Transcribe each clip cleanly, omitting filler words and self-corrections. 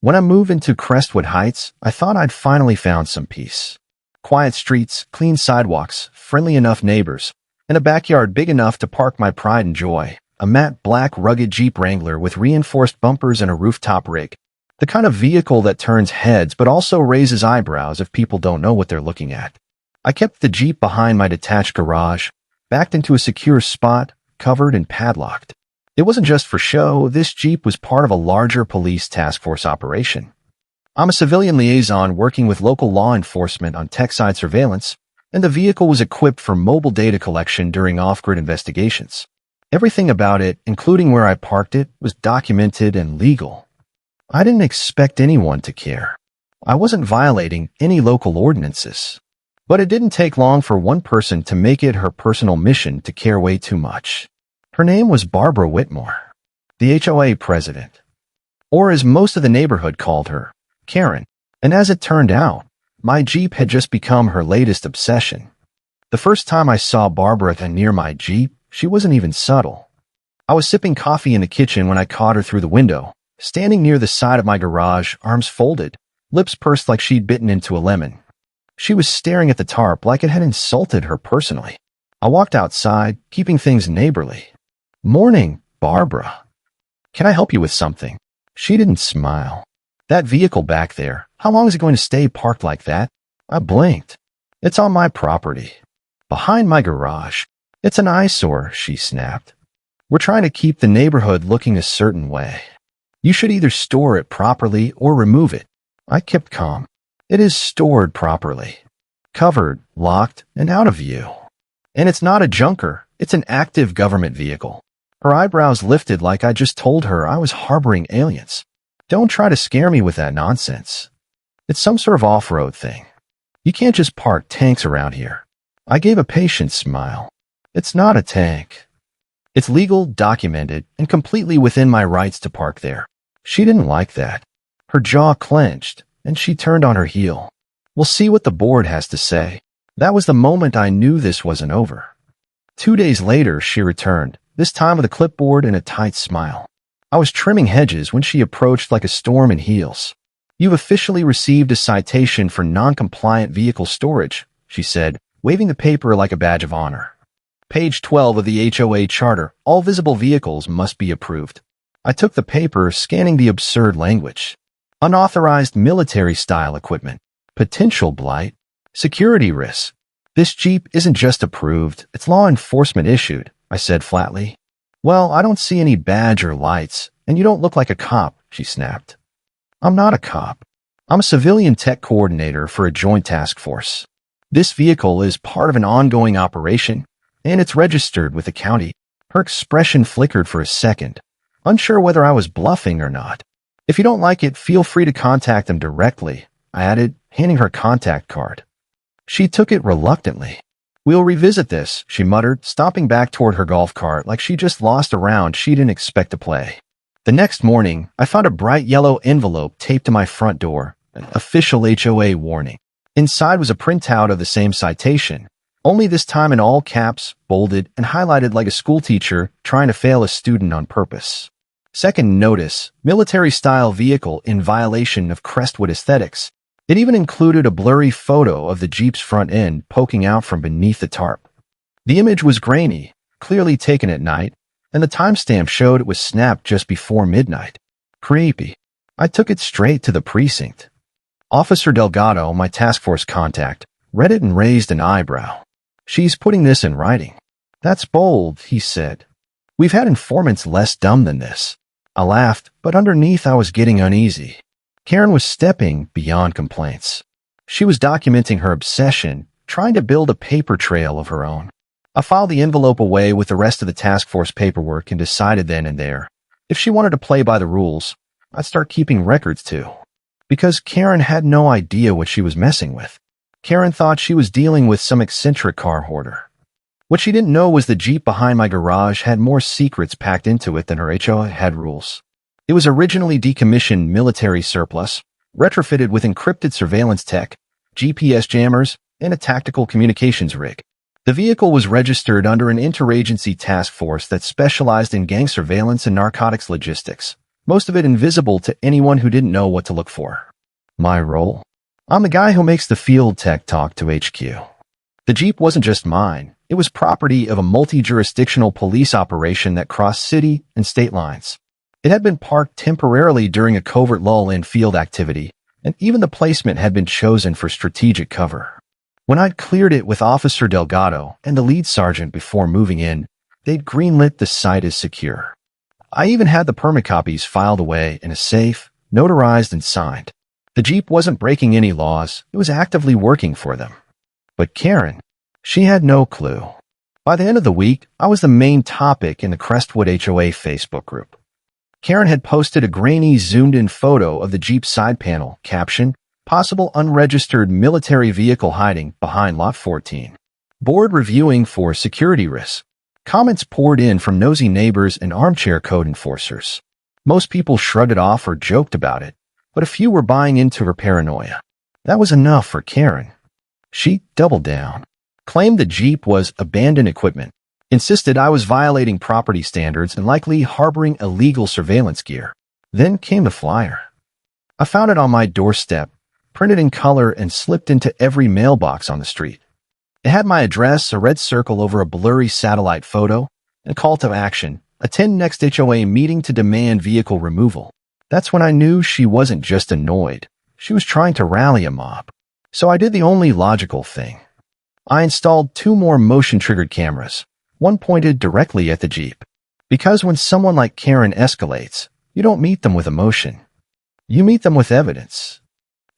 When I moved into Crestwood Heights, I thought I'd finally found some peace. Quiet streets, clean sidewalks, friendly enough neighbors, and a backyard big enough to park my pride and joy. A matte black rugged Jeep Wrangler with reinforced bumpers and a rooftop rig. The kind of vehicle that turns heads but also raises eyebrows if people don't know what they're looking at. I kept the Jeep behind my detached garage, backed into a secure spot, covered and padlocked. It wasn't just for show. This Jeep was part of a larger police task force operation. I'm a civilian liaison working with local law enforcement on tech-side surveillance, and the vehicle was equipped for mobile data collection during off-grid investigations. Everything about it, including where I parked it, was documented and legal. I didn't expect anyone to care. I wasn't violating any local ordinances. But it didn't take long for one person to make it her personal mission to care way too much. Her name was Barbara Whitmore, the HOA president. Or as most of the neighborhood called her, Karen. And as it turned out, my Jeep had just become her latest obsession. The first time I saw Barbara near my Jeep, she wasn't even subtle. I was sipping coffee in the kitchen when I caught her through the window, standing near the side of my garage, arms folded, lips pursed like she'd bitten into a lemon. She was staring at the tarp like it had insulted her personally. I walked outside, keeping things neighborly. "Morning, Barbara. Can I help you with something?" She didn't smile. "That vehicle back there, how long is it going to stay parked like that?" I blinked. "It's on my property. Behind my garage. It's an eyesore," she snapped. "We're trying to keep the neighborhood looking a certain way. You should either store it properly or remove it." I kept calm. "It is stored properly. Covered, locked, and out of view. And it's not a junker, it's an active government vehicle." Her eyebrows lifted like I just told her I was harboring aliens. "Don't try to scare me with that nonsense. It's some sort of off-road thing. You can't just park tanks around here." I gave a patient smile. "It's not a tank. It's legal, documented, and completely within my rights to park there." She didn't like that. Her jaw clenched, and she turned on her heel. "We'll see what the board has to say." That was the moment I knew this wasn't over. 2 days later, she returned, this time with a clipboard and a tight smile. I was trimming hedges when she approached like a storm in heels. "You've officially received a citation for non-compliant vehicle storage," she said, waving the paper like a badge of honor. "Page 12 of the HOA charter, all visible vehicles must be approved." I took the paper, scanning the absurd language. Unauthorized military-style equipment, potential blight, security risks. "This Jeep isn't just approved, it's law enforcement issued," I said flatly. "Well, I don't see any badge or lights, and you don't look like a cop," she snapped. "I'm not a cop. I'm a civilian tech coordinator for a joint task force. This vehicle is part of an ongoing operation, and it's registered with the county." Her expression flickered for a second, unsure whether I was bluffing or not. "If you don't like it, feel free to contact them directly," I added, handing her a contact card. She took it reluctantly. "We'll revisit this," she muttered, stomping back toward her golf cart like she just lost a round she didn't expect to play. The next morning, I found a bright yellow envelope taped to my front door, an official HOA warning. Inside was a printout of the same citation, only this time in all caps, bolded, and highlighted like a schoolteacher trying to fail a student on purpose. Second notice, military-style vehicle in violation of Crestwood aesthetics. It even included a blurry photo of the Jeep's front end poking out from beneath the tarp. The image was grainy, clearly taken at night, and the timestamp showed it was snapped just before midnight. Creepy. I took it straight to the precinct. Officer Delgado, my task force contact, read it and raised an eyebrow. "She's putting this in writing." "That's bold," he said. "We've had informants less dumb than this." I laughed, but underneath I was getting uneasy. Karen was stepping beyond complaints. She was documenting her obsession, trying to build a paper trail of her own. I filed the envelope away with the rest of the task force paperwork and decided then and there, if she wanted to play by the rules, I'd start keeping records too. Because Karen had no idea what she was messing with. Karen thought she was dealing with some eccentric car hoarder. What she didn't know was the Jeep behind my garage had more secrets packed into it than her HOA had rules. It was originally decommissioned military surplus, retrofitted with encrypted surveillance tech, GPS jammers, and a tactical communications rig. The vehicle was registered under an interagency task force that specialized in gang surveillance and narcotics logistics, most of it invisible to anyone who didn't know what to look for. My role? I'm the guy who makes the field tech talk to HQ. The Jeep wasn't just mine. It was property of a multi-jurisdictional police operation that crossed city and state lines. It had been parked temporarily during a covert lull in field activity, and even the placement had been chosen for strategic cover. When I'd cleared it with Officer Delgado and the lead sergeant before moving in, they'd greenlit the site as secure. I even had the permit copies filed away in a safe, notarized and signed. The Jeep wasn't breaking any laws, it was actively working for them. But Karen, she had no clue. By the end of the week, I was the main topic in the Crestwood HOA Facebook group. Karen had posted a grainy, zoomed-in photo of the Jeep side panel, caption, "Possible unregistered military vehicle hiding behind Lot 14. Board reviewing for security risks." Comments poured in from nosy neighbors and armchair code enforcers. Most people shrugged it off or joked about it, but a few were buying into her paranoia. That was enough for Karen. She doubled down, claimed the Jeep was abandoned equipment, insisted I was violating property standards and likely harboring illegal surveillance gear. Then came the flyer. I found it on my doorstep, printed in color and slipped into every mailbox on the street. It had my address, a red circle over a blurry satellite photo, and a call to action, attend next HOA meeting to demand vehicle removal. That's when I knew she wasn't just annoyed. She was trying to rally a mob. So I did the only logical thing. I installed 2 more motion-triggered cameras, one pointed directly at the Jeep. Because when someone like Karen escalates, you don't meet them with emotion. You meet them with evidence.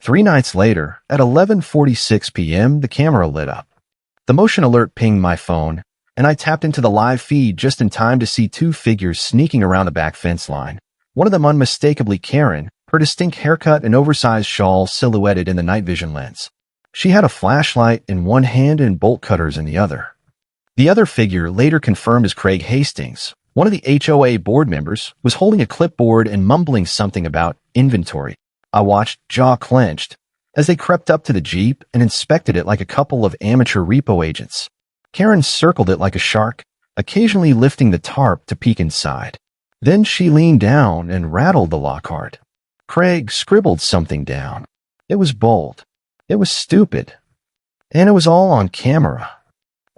3 nights later, at 11:46 p.m., the camera lit up. The motion alert pinged my phone, and I tapped into the live feed just in time to see 2 figures sneaking around the back fence line. One of them unmistakably Karen, her distinct haircut and oversized shawl silhouetted in the night vision lens. She had a flashlight in one hand and bolt cutters in the other. The other figure, later confirmed as Craig Hastings, one of the HOA board members, was holding a clipboard and mumbling something about inventory. I watched, jaw clenched, as they crept up to the Jeep and inspected it like a couple of amateur repo agents. Karen circled it like a shark, occasionally lifting the tarp to peek inside. Then she leaned down and rattled the lockhard. Craig scribbled something down. It was bold. It was stupid. And it was all on camera.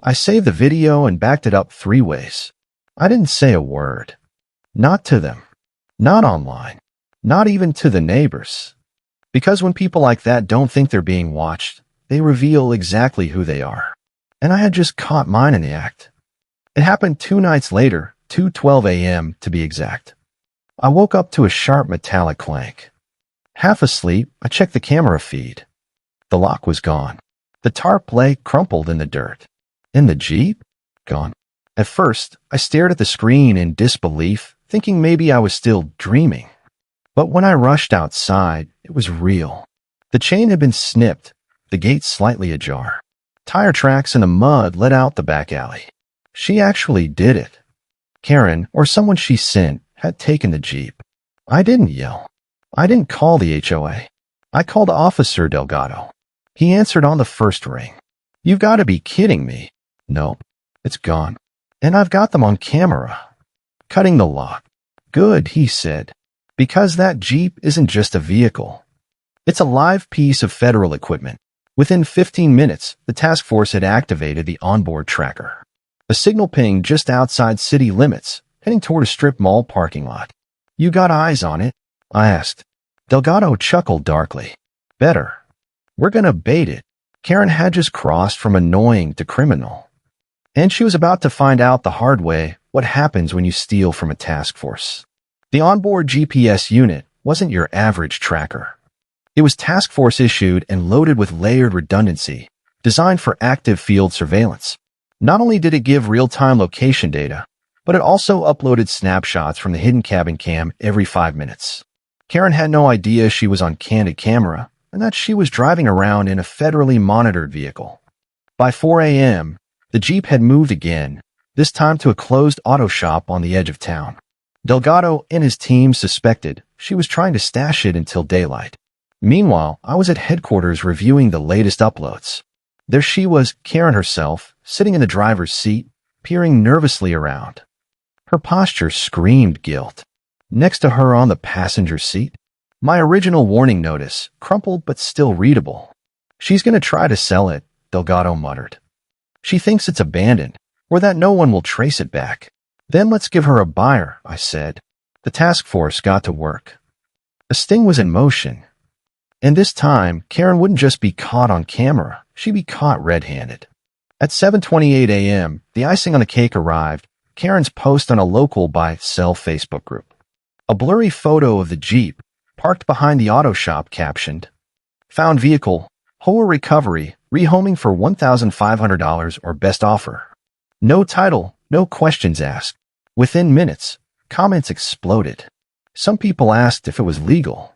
I saved the video and backed it up 3 ways. I didn't say a word. Not to them. Not online. Not even to the neighbors. Because when people like that don't think they're being watched, they reveal exactly who they are. And I had just caught mine in the act. It happened 2 nights later, 2:12 a.m. to be exact. I woke up to a sharp metallic clank. Half asleep, I checked the camera feed. The lock was gone. The tarp lay crumpled in the dirt. And the Jeep? Gone. At first, I stared at the screen in disbelief, thinking maybe I was still dreaming. But when I rushed outside, it was real. The chain had been snipped, the gate slightly ajar. Tire tracks in the mud led out the back alley. She actually did it. Karen, or someone she sent, had taken the Jeep. I didn't yell. I didn't call the HOA. I called Officer Delgado. He answered on the first ring. "You've got to be kidding me." "Nope, it's gone. And I've got them on camera." Cutting the lock. "Good," he said. "Because that Jeep isn't just a vehicle. It's a live piece of federal equipment." Within 15 minutes, the task force had activated the onboard tracker. A signal ping just outside city limits, heading toward a strip mall parking lot. "You got eyes on it?" I asked. Delgado chuckled darkly. "Better. We're gonna bait it." Karen had just crossed from annoying to criminal. And she was about to find out the hard way what happens when you steal from a task force. The onboard GPS unit wasn't your average tracker. It was task force issued and loaded with layered redundancy, designed for active field surveillance. Not only did it give real-time location data, but it also uploaded snapshots from the hidden cabin cam every 5 minutes. Karen had no idea she was on candid camera and that she was driving around in a federally monitored vehicle. By 4 a.m., the Jeep had moved again, this time to a closed auto shop on the edge of town. Delgado and his team suspected she was trying to stash it until daylight. Meanwhile, I was at headquarters reviewing the latest uploads. There she was, Karen herself, sitting in the driver's seat, peering nervously around. Her posture screamed guilt. Next to her on the passenger seat, my original warning notice, crumpled but still readable. She's going to try to sell it, Delgado muttered. She thinks it's abandoned, or that no one will trace it back. Then let's give her a buyer, I said. The task force got to work. A sting was in motion. And this time, Karen wouldn't just be caught on camera, she'd be caught red-handed. At 7:28 a.m., the icing on the cake arrived, Karen's post on a local buy-sell Facebook group. A blurry photo of the Jeep, parked behind the auto shop, captioned, "Found vehicle, HOA recovery, rehoming for $1,500 or best offer." No title, no questions asked. Within minutes, comments exploded. Some people asked if it was legal.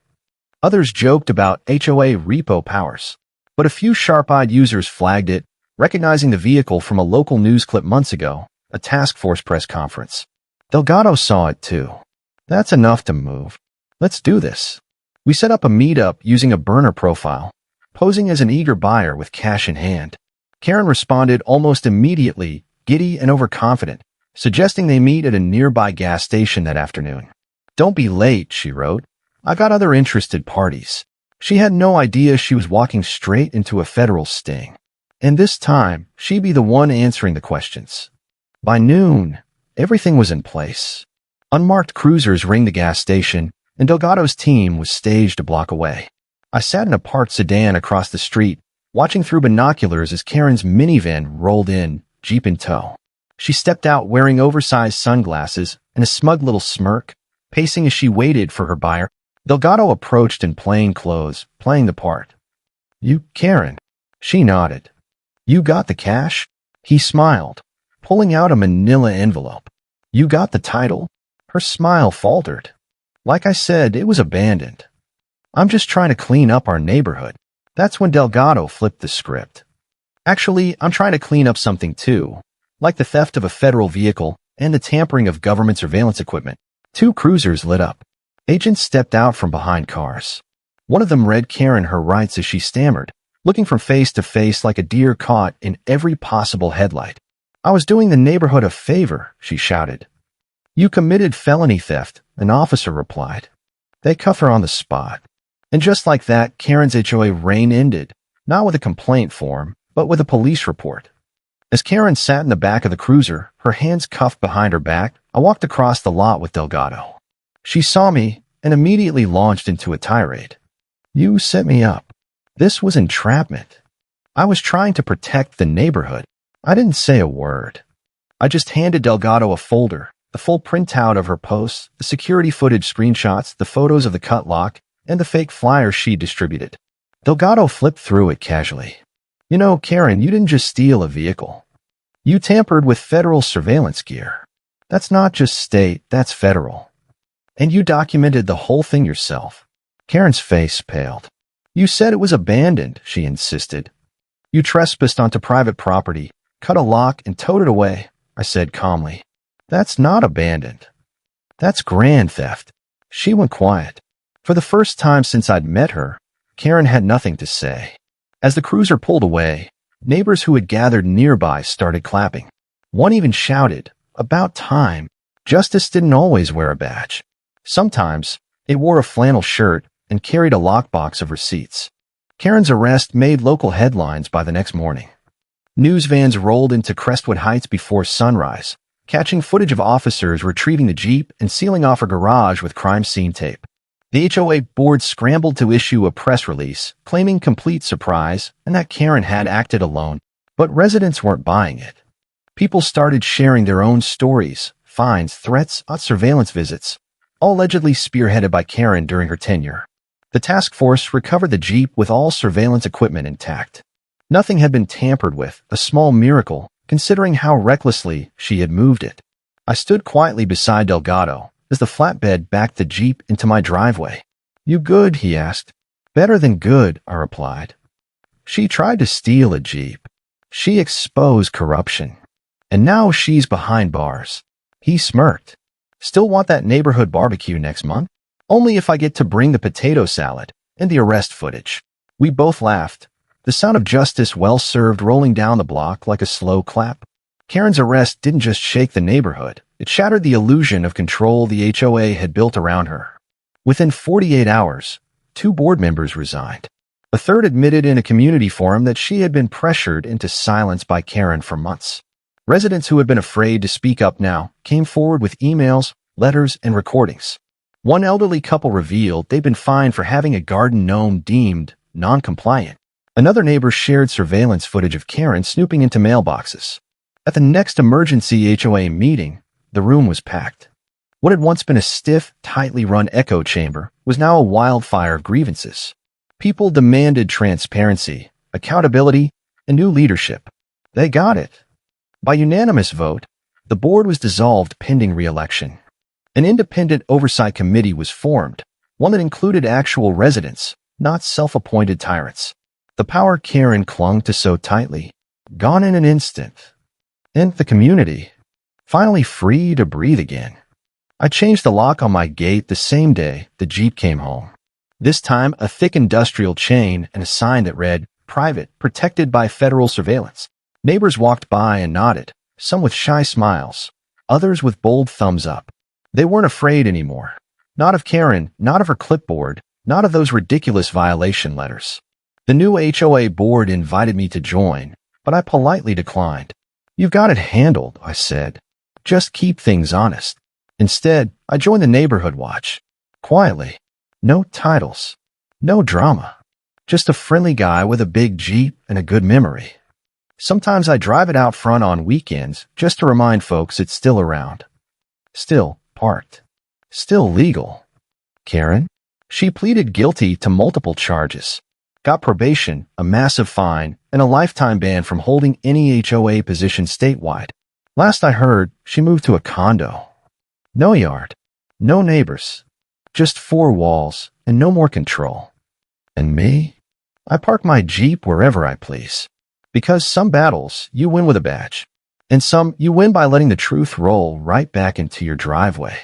Others joked about HOA repo powers. But a few sharp-eyed users flagged it, recognizing the vehicle from a local news clip months ago, a task force press conference. Delgado saw it too. That's enough to move. Let's do this. We set up a meetup using a burner profile, posing as an eager buyer with cash in hand. Karen responded almost immediately, giddy and overconfident, suggesting they meet at a nearby gas station that afternoon. "Don't be late," she wrote. "I got other interested parties." She had no idea she was walking straight into a federal sting. And this time, she'd be the one answering the questions. By noon, everything was in place. Unmarked cruisers ringed the gas station, and Delgado's team was staged a block away. I sat in a parked sedan across the street, watching through binoculars as Karen's minivan rolled in, Jeep in tow. She stepped out wearing oversized sunglasses and a smug little smirk, pacing as she waited for her buyer. Delgado approached in plain clothes, playing the part. "You, Karen?" She nodded. "You got the cash?" He smiled, pulling out a manila envelope. "You got the title?" Her smile faltered. "Like I said, it was abandoned. I'm just trying to clean up our neighborhood." That's when Delgado flipped the script. "Actually, I'm trying to clean up something too, like the theft of a federal vehicle and the tampering of government surveillance equipment." Two cruisers lit up. Agents stepped out from behind cars. One of them read Karen her rights as she stammered, looking from face to face like a deer caught in every possible headlight. "I was doing the neighborhood a favor," she shouted. "You committed felony theft," an officer replied. They cuffed her on the spot. And just like that, Karen's HOA reign ended, not with a complaint form, but with a police report. As Karen sat in the back of the cruiser, her hands cuffed behind her back, I walked across the lot with Delgado. She saw me and immediately launched into a tirade. "You set me up. This was entrapment. I was trying to protect the neighborhood." I didn't say a word. I just handed Delgado a folder, the full printout of her posts, the security footage screenshots, the photos of the cut lock, and the fake flyers she distributed. Delgado flipped through it casually. "You know, Karen, you didn't just steal a vehicle. You tampered with federal surveillance gear. That's not just state, that's federal. And you documented the whole thing yourself." Karen's face paled. "You said it was abandoned," she insisted. "You trespassed onto private property, cut a lock, and towed it away," I said calmly. "That's not abandoned. That's grand theft." She went quiet. For the first time since I'd met her, Karen had nothing to say. As the cruiser pulled away, neighbors who had gathered nearby started clapping. One even shouted, "About time. Justice didn't always wear a badge." Sometimes, it wore a flannel shirt and carried a lockbox of receipts. Karen's arrest made local headlines by the next morning. News vans rolled into Crestwood Heights before sunrise, catching footage of officers retrieving the Jeep and sealing off a garage with crime scene tape. The HOA board scrambled to issue a press release, claiming complete surprise and that Karen had acted alone, but residents weren't buying it. People started sharing their own stories, fines, threats, surveillance visits, all allegedly spearheaded by Karen during her tenure. The task force recovered the Jeep with all surveillance equipment intact. Nothing had been tampered with, a small miracle, considering how recklessly she had moved it. I stood quietly beside Delgado as the flatbed backed the Jeep into my driveway. "You good?" he asked. "Better than good," I replied. She tried to steal a Jeep. She exposed corruption. And now she's behind bars. He smirked. "Still want that neighborhood barbecue next month? Only if I get to bring the potato salad and the arrest footage." We both laughed, the sound of justice well served rolling down the block like a slow clap. Karen's arrest didn't just shake the neighborhood, it shattered the illusion of control the HOA had built around her. Within 48 hours, 2 board members resigned. A third admitted in a community forum that she had been pressured into silence by Karen for months. Residents who had been afraid to speak up now came forward with emails, letters, and recordings. One elderly couple revealed they'd been fined for having a garden gnome deemed non-compliant. Another neighbor shared surveillance footage of Karen snooping into mailboxes. At the next emergency HOA meeting, the room was packed. What had once been a stiff, tightly run echo chamber was now a wildfire of grievances. People demanded transparency, accountability, and new leadership. They got it. By unanimous vote, the board was dissolved pending re-election. An independent oversight committee was formed, one that included actual residents, not self-appointed tyrants. The power Karen clung to so tightly, gone in an instant. And the community, finally free to breathe again. I changed the lock on my gate the same day the Jeep came home. This time, a thick industrial chain and a sign that read, "Private, protected by federal surveillance." Neighbors walked by and nodded, some with shy smiles, others with bold thumbs up. They weren't afraid anymore. Not of Karen, not of her clipboard, not of those ridiculous violation letters. The new HOA board invited me to join, but I politely declined. "You've got it handled," I said. "Just keep things honest." Instead, I joined the neighborhood watch. Quietly. No titles. No drama. Just a friendly guy with a big Jeep and a good memory. Sometimes I drive it out front on weekends just to remind folks it's still around. Still parked. Still legal. Karen? She pleaded guilty to multiple charges. Got probation, a massive fine, and a lifetime ban from holding any HOA position statewide. Last I heard, she moved to a condo. No yard. No neighbors. Just 4 walls and no more control. And me? I park my Jeep wherever I please. Because some battles you win with a badge, and some you win by letting the truth roll right back into your driveway.